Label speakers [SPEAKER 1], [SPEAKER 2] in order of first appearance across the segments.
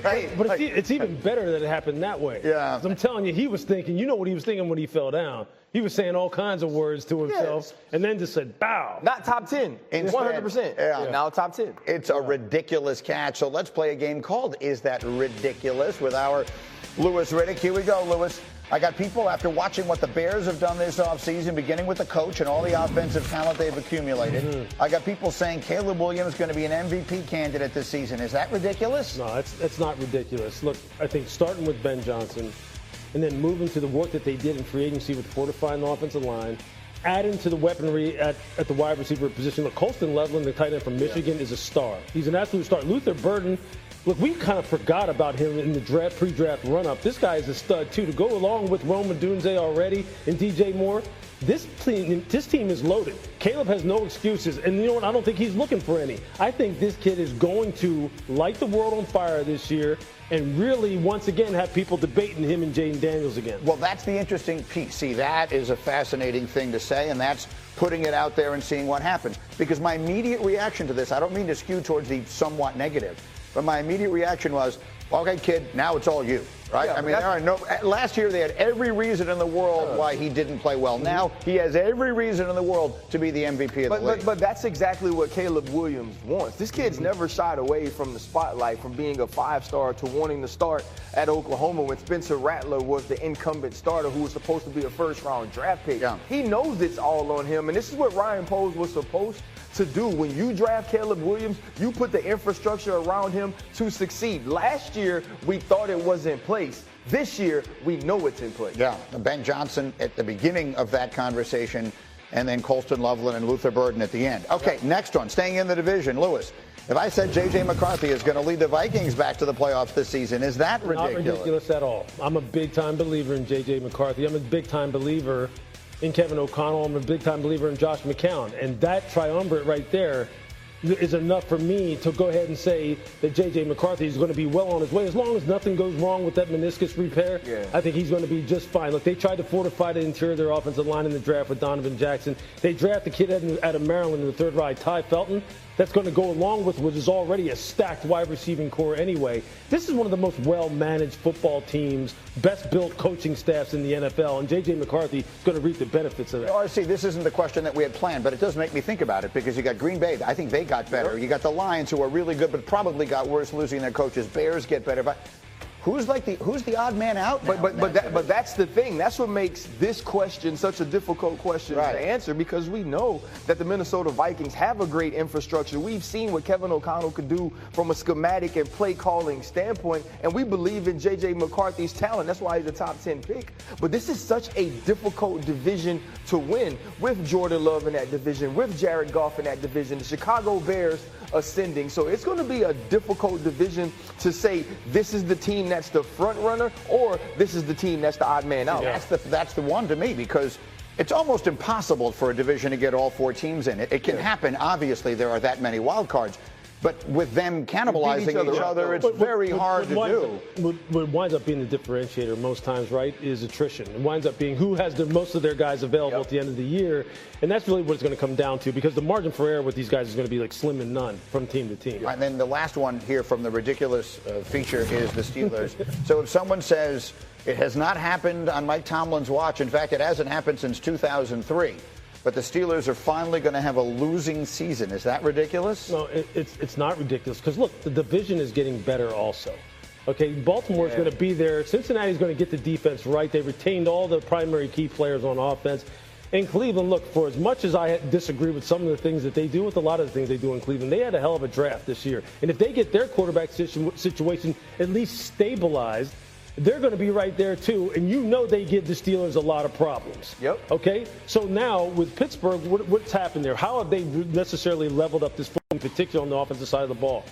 [SPEAKER 1] Right?
[SPEAKER 2] But it's even better that it happened that way.
[SPEAKER 1] Yeah.
[SPEAKER 2] I'm telling you, he was thinking, you know what he was thinking when he fell down? He was saying all kinds of words to himself and then just said, bow.
[SPEAKER 3] Not top 10. 100%.
[SPEAKER 1] Yeah.
[SPEAKER 3] Now top 10.
[SPEAKER 1] It's a ridiculous catch. So let's play a game called Is That Ridiculous with our Louis Riddick. Here we go, Louis. I got people, after watching what the Bears have done this offseason, beginning with the coach and all the offensive talent they've accumulated, I got people saying Caleb Williams is going to be an MVP candidate this season. Is that ridiculous?
[SPEAKER 2] No, it's not ridiculous. Look, I think starting with Ben Johnson and then moving to the work that they did in free agency with fortifying the offensive line, adding to the weaponry at the wide receiver position. Look, Colston Loveland, the tight end from Michigan, is a star. He's an absolute star. Luther Burden, look, we kind of forgot about him in the pre-draft run-up. This guy is a stud, too. To go along with Rome Odunze already and DJ Moore, this team is loaded. Caleb has no excuses. And you know what? I don't think he's looking for any. I think this kid is going to light the world on fire this year and really, once again, have people debating him and Jayden Daniels again.
[SPEAKER 1] Well, that's the interesting piece. See, that is a fascinating thing to say, and that's putting it out there and seeing what happens. Because my immediate reaction to this, I don't mean to skew towards the somewhat negative, but my immediate reaction was, okay, kid, now it's all you, right?
[SPEAKER 3] Yeah,
[SPEAKER 1] I mean, last year they had every reason in the world why he didn't play well. Now he has every reason in the world to be the MVP of the league.
[SPEAKER 3] But that's exactly what Caleb Williams wants. This kid's never shied away from the spotlight, from being a five-star to wanting to start at Oklahoma when Spencer Rattler was the incumbent starter who was supposed to be a first-round draft pick.
[SPEAKER 1] Yeah.
[SPEAKER 3] He knows it's all on him, and this is what Ryan Poles was supposed to do. When you draft Caleb Williams, you put the infrastructure around him to succeed. Last year, we thought it was in place. This year, we know it's in place.
[SPEAKER 1] Yeah, Ben Johnson at the beginning of that conversation, and then Colston Loveland and Luther Burden at the end. Okay, next one, staying in the division. Louis, if I said J.J. McCarthy is going to lead the Vikings back to the playoffs this season, is that ridiculous?
[SPEAKER 2] Not ridiculous at all. I'm a big-time believer in J.J. McCarthy. I'm a big-time believer in Kevin O'Connell. I'm a big-time believer in Josh McCown. And that triumvirate right there is enough for me to go ahead and say that J.J. McCarthy is going to be well on his way. As long as nothing goes wrong with that meniscus repair, I think he's going to be just fine. Look, they tried to fortify the interior of their offensive line in the draft with Donovan Jackson. They drafted the kid out of Maryland in the third round, Ty Felton. That's going to go along with what is already a stacked wide receiving core anyway. This is one of the most well-managed football teams, best-built coaching staffs in the NFL, and J.J. McCarthy is going to reap the benefits of that.
[SPEAKER 1] RC, this isn't the question that we had planned, but it does make me think about it because you got Green Bay. I think they got better. You got the Lions, who are really good, but probably got worse losing their coaches. Bears get better. But who's the odd man out now?
[SPEAKER 3] But that's the thing. That's what makes this question such a difficult question to answer, because we know that the Minnesota Vikings have a great infrastructure. We've seen what Kevin O'Connell could do from a schematic and play calling standpoint, and we believe in J.J. McCarthy's talent. That's why he's a top 10 pick. But this is such a difficult division to win with Jordan Love in that division, with Jared Goff in that division, the Chicago Bears ascending. So it's going to be a difficult division to say this is the team that's the front runner or this is the team that's the odd man out.
[SPEAKER 1] Yeah. That's the one to me, because it's almost impossible for a division to get all four teams in it. It can happen. Obviously, there are that many wild cards. But with them cannibalizing each other, it's very hard to do.
[SPEAKER 2] What winds up being the differentiator most times, right, is attrition. It winds up being who has most of their guys available at the end of the year. And that's really what it's going to come down to, because the margin for error with these guys is going to be like slim and none from team to team.
[SPEAKER 1] And then the last one here from the ridiculous feature is the Steelers. So if someone says it has not happened on Mike Tomlin's watch, in fact, it hasn't happened since 2003. But the Steelers are finally going to have a losing season. Is that ridiculous?
[SPEAKER 2] No, it's not ridiculous, because, look, the division is getting better also. Okay, Baltimore is going to be there. Cincinnati's going to get the defense right. They retained all the primary key players on offense. In Cleveland, look, for as much as I disagree with some of the things that they do, with a lot of the things they do in Cleveland, they had a hell of a draft this year. And if they get their quarterback situation at least stabilized, they're going to be right there, too. And you know they give the Steelers a lot of problems.
[SPEAKER 3] Yep.
[SPEAKER 2] Okay? So now with Pittsburgh, what's happened there? How have they necessarily leveled up this, in particular on the offensive side of the ball?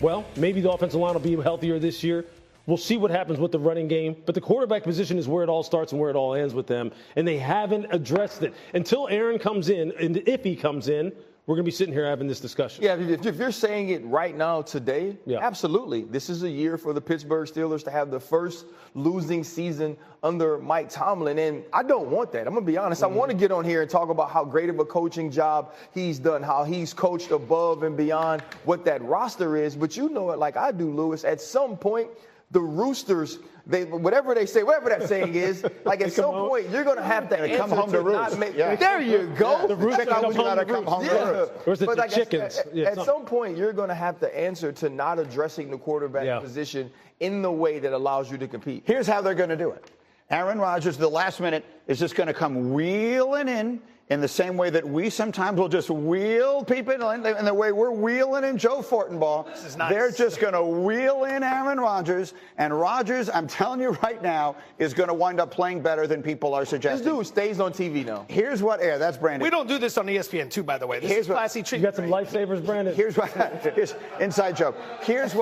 [SPEAKER 2] Well, maybe the offensive line will be healthier this year. We'll see what happens with the running game. But the quarterback position is where it all starts and where it all ends with them. And they haven't addressed it. Until Aaron comes in, and if he comes in, we're going to be sitting here having this discussion.
[SPEAKER 3] Yeah, if you're saying it right now today, absolutely. This is a year for the Pittsburgh Steelers to have the first losing season under Mike Tomlin, and I don't want that. I'm going to be honest. I want to get on here and talk about how great of a coaching job he's done, how he's coached above and beyond what that roster is. But you know it like I do, Lewis. At some point, the Roosters, whatever they say, whatever that saying is, like at some point, you're going to have to
[SPEAKER 1] come home to roost.
[SPEAKER 3] There you go.
[SPEAKER 2] The Roosters come home to roost. Or is it the chickens?
[SPEAKER 3] At some point, you're going to have to answer to not addressing the quarterback position in the way that allows you to compete.
[SPEAKER 1] Here's how they're going to do it. Aaron Rodgers, the last minute, is just going to come wheeling in the same way that we sometimes will just wheel people in the way we're wheeling in Joe Fortenbaugh.
[SPEAKER 4] This is nice.
[SPEAKER 1] They're just going to wheel in Aaron Rodgers, and Rodgers, I'm telling you right now, is going to wind up playing better than people are suggesting.
[SPEAKER 3] This dude stays on TV now.
[SPEAKER 1] Here's what, that's Brandon.
[SPEAKER 4] We don't do this on ESPN too, by the way. This is classy treatment.
[SPEAKER 2] You got some lifesavers, Brandon?
[SPEAKER 1] Here's inside joke. Here's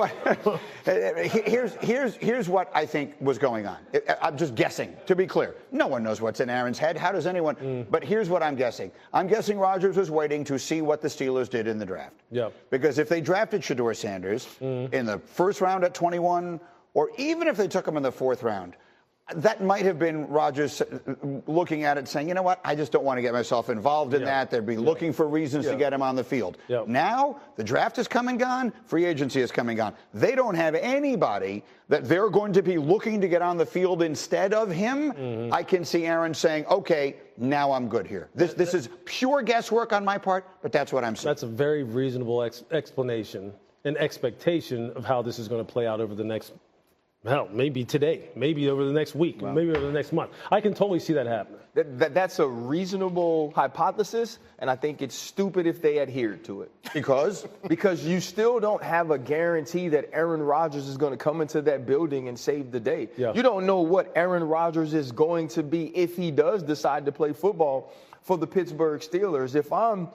[SPEAKER 1] what I think was going on. I'm just guessing, to be clear. No one knows what's in Aaron's head. How does anyone? But here's what I'm guessing. I'm guessing Rodgers was waiting to see what the Steelers did in the draft.
[SPEAKER 2] Yeah.
[SPEAKER 1] Because if they drafted Shedeur Sanders in the first round at 21, or even if they took him in the fourth round, that might have been Rodgers looking at it saying, you know what, I just don't want to get myself involved in that. They'd be looking for reasons to get him on the field. Now, the draft is come and gone. Free agency is come and gone. They don't have anybody that they're going to be looking to get on the field instead of him. I can see Aaron saying, okay, now I'm good here. This is pure guesswork on my part, but that's what I'm saying.
[SPEAKER 2] That's a very reasonable explanation and expectation of how this is going to play out over the next maybe today, maybe over the next week, maybe over the next month. I can totally see that happening.
[SPEAKER 3] That's a reasonable hypothesis, and I think it's stupid if they adhere to it.
[SPEAKER 1] Because?
[SPEAKER 3] Because you still don't have a guarantee that Aaron Rodgers is going to come into that building and save the day.
[SPEAKER 2] Yeah.
[SPEAKER 3] You don't know what Aaron Rodgers is going to be if he does decide to play football for the Pittsburgh Steelers. If I'm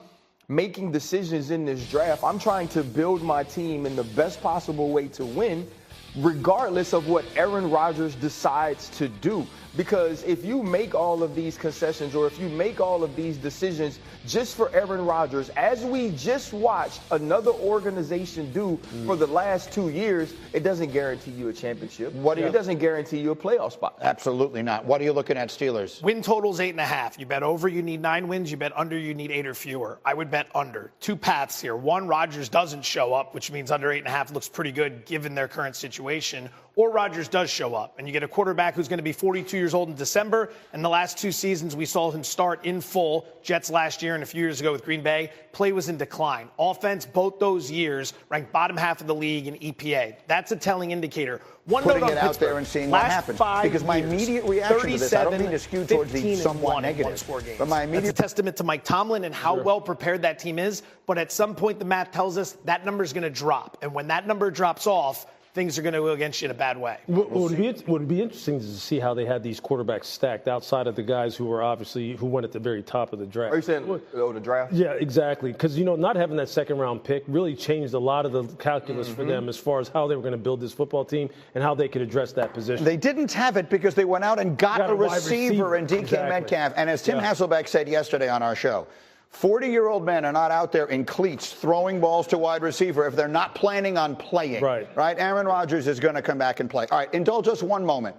[SPEAKER 3] making decisions in this draft, I'm trying to build my team in the best possible way to win, regardless of what Aaron Rodgers decides to do. Because if you make all of these concessions or if you make all of these decisions just for Aaron Rodgers, as we just watched another organization do for the last 2 years, it doesn't guarantee you a championship. It doesn't guarantee you a playoff spot.
[SPEAKER 1] Absolutely not. What are you looking at, Steelers?
[SPEAKER 4] Win total's 8.5. You bet over, you need 9 wins. You bet under, you need 8 or fewer. I would bet under. 2 paths here. One, Rodgers doesn't show up, which means under 8.5 looks pretty good given their current situation. Or Rodgers does show up, and you get a quarterback who's going to be 42 years old in December. And the last 2 seasons, we saw him start in full. Jets last year and a few years ago with Green Bay. Play was in decline. Offense, both those years, ranked bottom half of the league in EPA. That's a telling indicator.
[SPEAKER 1] Putting it out there and seeing what happens. Because my immediate reaction to this, I don't mean to skew towards the somewhat negative.
[SPEAKER 4] But my immediate... That's a testament to Mike Tomlin and how well prepared that team is. But at some point, the math tells us that number is going to drop. And when that number drops off, things are going to go against you in a bad way.
[SPEAKER 2] Would be interesting to see how they had these quarterbacks stacked outside of the guys who went at the very top of the draft.
[SPEAKER 3] Are you saying the draft?
[SPEAKER 2] Yeah, exactly. Because, not having that second-round pick really changed a lot of the calculus for them as far as how they were going to build this football team and how they could address that position.
[SPEAKER 1] They didn't have it because they went out and got a receiver in DK Metcalf. And as Tim Hasselbeck said yesterday on our show, 40-year-old men are not out there in cleats throwing balls to wide receiver if they're not planning on playing. Right? Aaron Rodgers is going to come back and play. All right, indulge us one moment.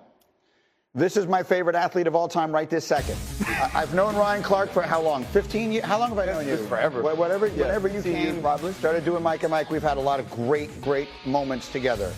[SPEAKER 1] This is my favorite athlete of all time right this second. I've known Ryan Clark for how long? 15 years? How long have I known you?
[SPEAKER 3] Forever.
[SPEAKER 1] Whenever you came, started doing Mike and Mike, we've had a lot of great moments together.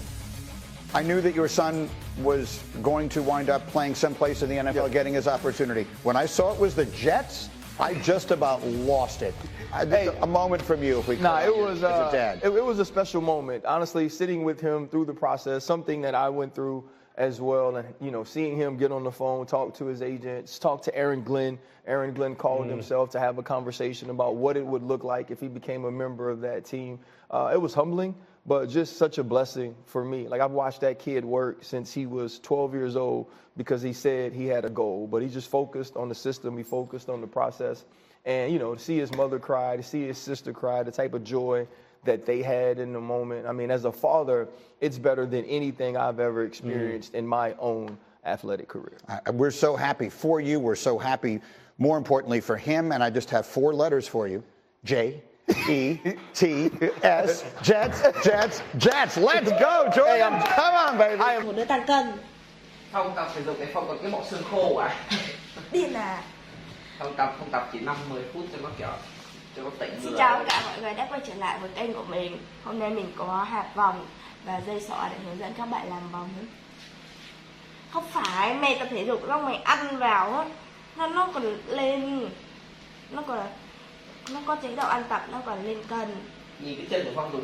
[SPEAKER 1] I knew that your son was going to wind up playing someplace in the NFL, getting his opportunity. When I saw it was the Jets, I just about lost it. A moment from you, if we could.
[SPEAKER 3] It was
[SPEAKER 1] as a dad.
[SPEAKER 3] It was a special moment. Honestly, sitting with him through the process, something that I went through as well, and seeing him get on the phone, talk to his agents, talk to Aaron Glenn. Aaron Glenn called himself to have a conversation about what it would look like if he became a member of that team. It was humbling, but just such a blessing for me. Like, I've watched that kid work since he was 12 years old because he said he had a goal, but he just focused on the system. He focused on the process. And, to see his mother cry, to see his sister cry, the type of joy that they had in the moment. I mean, as a father, it's better than anything I've ever experienced in my own athletic career.
[SPEAKER 1] We're so happy for you. We're so happy, more importantly, for him. And I just have 4 letters for you. J, Jets, Jets, Jets. Let's go, Jordan. Come on, baby.
[SPEAKER 5] Một đứa tăng cân.
[SPEAKER 6] Không tập thể dục, không còn cái bộ xương khô à?
[SPEAKER 5] Điên à.
[SPEAKER 6] Không tập chỉ 5-10 phút cho nó kiểu cho nó tỉnh
[SPEAKER 5] Xin
[SPEAKER 6] người.
[SPEAKER 5] chào tất cả mọi người đã quay trở lại với kênh của mình. Hôm nay mình có hạt vòng và dây xỏ để hướng dẫn các bạn làm vòng. Không phải mày tập thể dục xong mày ăn vào á, nó còn lên, nó có chế độ ăn tập, nó còn lên cân.
[SPEAKER 6] Nhìn cái chân của Phong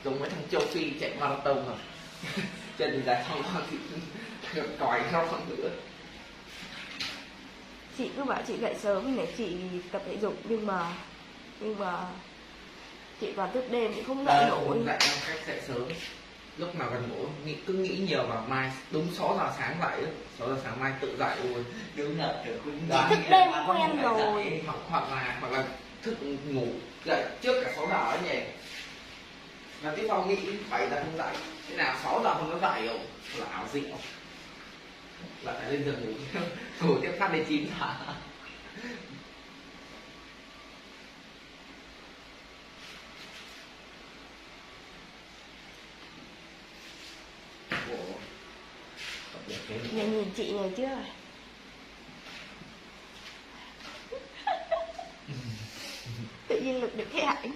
[SPEAKER 6] giống mấy thằng châu Phi chạy marathon rồi. Chân thì dài không thì còi không nữa.
[SPEAKER 5] Chị cứ bảo chị dậy sớm để chị tập thể dục nhưng mà chị vào thức đêm chị không dậy nổi.
[SPEAKER 6] Không dậy đâu, cách dậy sớm. Lúc nào gần ngủ cứ nghĩ nhiều mà mai đúng 6 giờ sáng dậy, 6 giờ sáng mai tự dậy rồi.
[SPEAKER 7] Đúng là kiểu cũng
[SPEAKER 5] Chị thức đêm quen rồi.
[SPEAKER 6] Hoặc là thức ngủ dậy trước cả 6 giờ ấy nhỉ. Là tiếp sau nghĩ 7 giờ không dậy, thế nào 6 giờ không có dậy không? Là ảo dị không? Lại phải lên giường ngủ tiếp phát đến 9 giờ.
[SPEAKER 5] Nhìn chị này chưa? Tự nhiên lực được cái ảnh.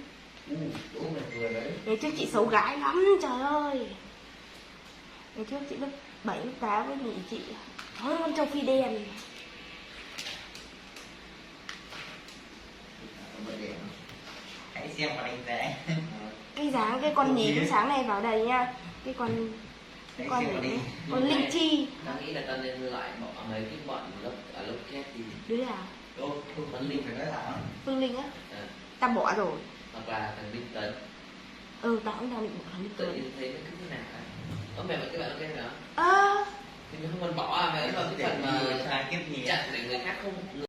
[SPEAKER 6] Đúng là vừa đấy.
[SPEAKER 5] Ngày trước chị xấu gái lắm, trời ơi. Ngày trước chị lớp 7, lớp 8 với nhìn chị hơn con châu Phi đen.
[SPEAKER 7] hãy xem và đánh giá.
[SPEAKER 5] Cái con nhí cái sáng này vào đây nha. Cái con này, con linh chi.
[SPEAKER 8] Tao nghĩ là tao nên loại mấy cái bọn lớp kép đi.
[SPEAKER 5] Đứa nào?
[SPEAKER 8] Phương Linh phải nói là
[SPEAKER 5] Phương Linh á? Tao bỏ rồi.
[SPEAKER 8] hoặc là thằng Minh Tấn.
[SPEAKER 5] Tao cũng đang định bỏ thằng Minh
[SPEAKER 8] Tự
[SPEAKER 5] Tấn.
[SPEAKER 8] nhiên thấy nó cứ thế nào ấy. Mày bảo cái bạn ok nào?
[SPEAKER 5] Ơ
[SPEAKER 8] Thì mày không cần bỏ à, mày vào cái phần mà
[SPEAKER 7] sai kiếp nhiều.
[SPEAKER 8] chặn để người khác không